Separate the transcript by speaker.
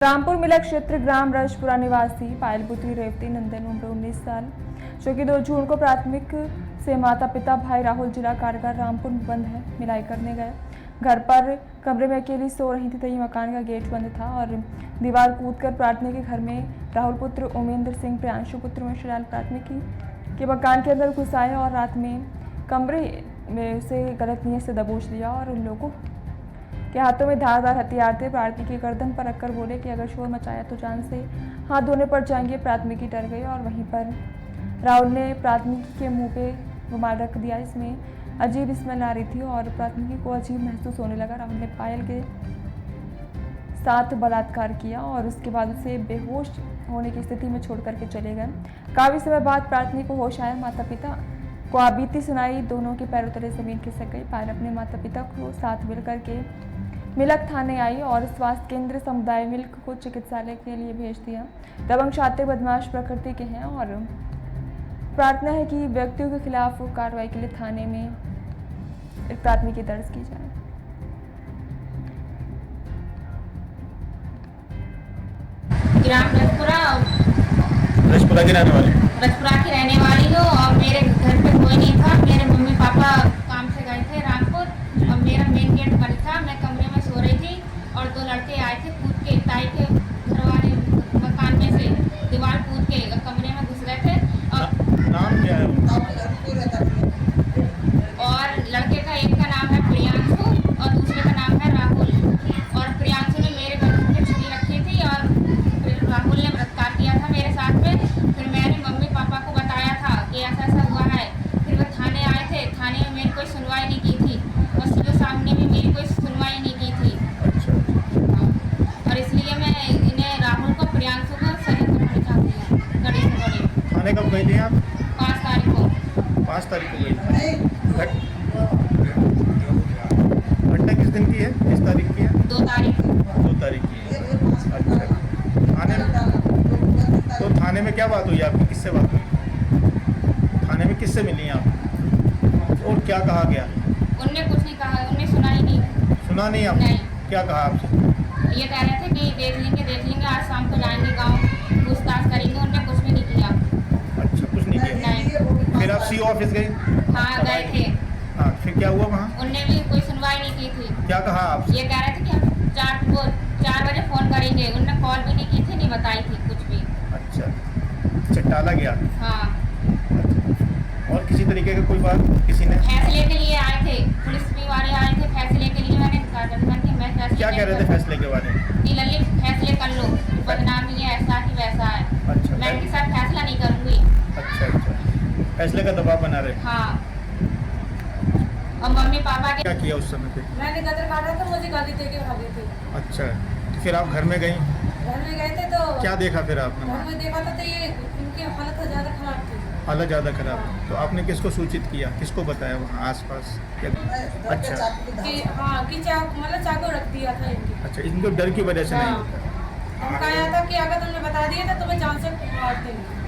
Speaker 1: रामपुर मिला क्षेत्र ग्राम रजपुरा निवासी पायल पुत्री रेवती नंदन उम्र 19 साल जो कि 2 जून को प्राथमिक से माता पिता भाई राहुल जिला कारागार रामपुर में बंद है मिलाई करने गए। घर पर कमरे में अकेली सो रही थी तभी मकान का गेट बंद था और दीवार कूदकर प्राथमिक के घर में राहुल पुत्र उमेंद्र सिंह प्रियांशु पुत्र मिश्राल प्राथमिकी के मकान के अंदर घुस आए और रात में कमरे में उसे गलत नीयत से दबोच दिया और उन लोगों के हाथों में धारदार हथियार थे। प्रार्थी की गर्दन पर रखकर बोले कि अगर शोर मचाया तो जान से हाथ धोने पड़ जाएंगे। प्राथमिकी डर गई और वहीं पर राहुल ने प्राथमिकी के मुंह पे रुमाल रख दिया। इसमें अजीब स्मेल आ रही थी और प्राथमिकी को अजीब महसूस होने लगा। राहुल ने पायल के साथ बलात्कार किया और उसके बाद उसे बेहोश होने की स्थिति में छोड़ करके चले गए। काफी समय बाद प्राथमिकी को होश आया। माता पिता को आबीती सुनाई, दोनों के पैरों तले जमीन खिसक गई। पायल अपने माता पिता को साथ मिल करके मिलक थाने आई और स्वास्थ्य केंद्र समुदाय मिल्क को चिकित्सालय के लिए भेज दिया। दबंग छात्र बदमाश प्रकृति के हैं और प्रार्थना है कि व्यक्तियों के खिलाफ कार्रवाई के लिए थाने में प्राथमिकी दर्ज की जाए।
Speaker 2: ग्राम
Speaker 3: रजपुरा की रहने वाली
Speaker 2: रजपुरा की रहने वाली हो और मेरे घर पे कोई नहीं था। मेरे मम्मी पापा काम से गए थे रामपुर और मेरा मेन गेट बंद था। मैं कमरे में सो रही थी और 2 लड़के आए थे कूद के ताई के घर वाले मकान में से दीवार कूद के कमरे में घुस गए थे। और
Speaker 3: नाम क्या है
Speaker 2: और लड़के का एक का नाम है प्रियांशु और दूसरे का नाम है राहुल। और प्रियांशु ने मेरे घर पे छुरी रखी थी और फिर राहुल ने बलात्कार किया था मेरे साथ में। फिर मैंने मम्मी पापा को बताया था कि ऐसा ऐसा हुआ है। फिर वो थाने आए थे। थाने में मेरी कोई सुनवाई नहीं की थी और सीओ साहब ने भी मेरी कोई सुनवाई नहीं की थी। और इसलिए मैं इन्हें राहुल को प्रियांशु को सही करना चाहती हूँ। कड़ी से कड़ी।
Speaker 3: थाने कब गई थी आप?
Speaker 2: 5 तारीख को
Speaker 3: 5 तारीख को गई थी। घटना किस दिन की है? किस तारीख की है?
Speaker 2: 2 तारीख
Speaker 3: 2 तारीख की है। अच्छा, थाने में क्या बात हुई आपकी? किससे बात हुई? थाने में किससे मिली आप और क्या कहा गया?
Speaker 2: उनने कुछ नहीं कहा। उनने सुना ही नहीं।
Speaker 3: सुना नहीं आपने?
Speaker 2: नहीं।
Speaker 3: क्या कहा आपसे?
Speaker 2: ये कह रहे थे कि देख लेंगे आज शाम को जाएंगे गांव पूछताछ करेंगे। उनने कुछ भी नहीं किया।
Speaker 3: अच्छा, कुछ नहीं किया।
Speaker 2: नहीं।
Speaker 3: फिर आप सीओ ऑफिस गई?
Speaker 2: हाँ गए थे।
Speaker 3: हाँ, फिर क्या हुआ वहाँ?
Speaker 2: उनने भी कोई सुनवाई नहीं की थी।
Speaker 3: क्या कहा आपसे?
Speaker 2: ये कह रहे थे कि हम 4 बजे फोन करेंगे। उनने कॉल भी नहीं की थी, नहीं बताई थी कुछ भी।
Speaker 3: अच्छा, टाला गया।
Speaker 2: हाँ।
Speaker 3: और किसी तरीके का कोई बात किसी ने?
Speaker 2: फैसले के लिए आए थे, पुलिस भी वाले आए थे फैसले के लिए। मैंने कहा कि मैं फैसले
Speaker 3: क्या कह रहे थे फैसले के बारे में?
Speaker 2: कि ललित फैसले कर लो, बदनामी है ऐसा कि वैसा है।
Speaker 3: अच्छा,
Speaker 2: मैं इनके साथ फैसला नहीं करूंगी।
Speaker 3: अच्छा, फैसले का दबाव बना रहे।
Speaker 2: हाँ। और मम्मी पापा के
Speaker 3: क्या किया उस समय पे?
Speaker 4: मैंने गदर काटा तो मुझे गाली दे के भागे थे।
Speaker 3: अच्छा, तो फिर आप घर में गई?
Speaker 4: घर में गए थे तो
Speaker 3: क्या देखा फिर आपने?
Speaker 4: घर में देखा था तो ये इनकी हालत ज़्यादा खराब थी।
Speaker 3: हालत ज़्यादा खराब। तो आपने किसको सूचित किया? किसको बताया वहाँ आसपास? अच्छा
Speaker 4: कि हाँ कि चाकू रख दिया था इनकी।
Speaker 3: अच्छा, इनको डर की वजह से नहीं?
Speaker 4: हम कहा था कि अगर तुमने बता दिया तो तुम्हें जान से मार देंगे।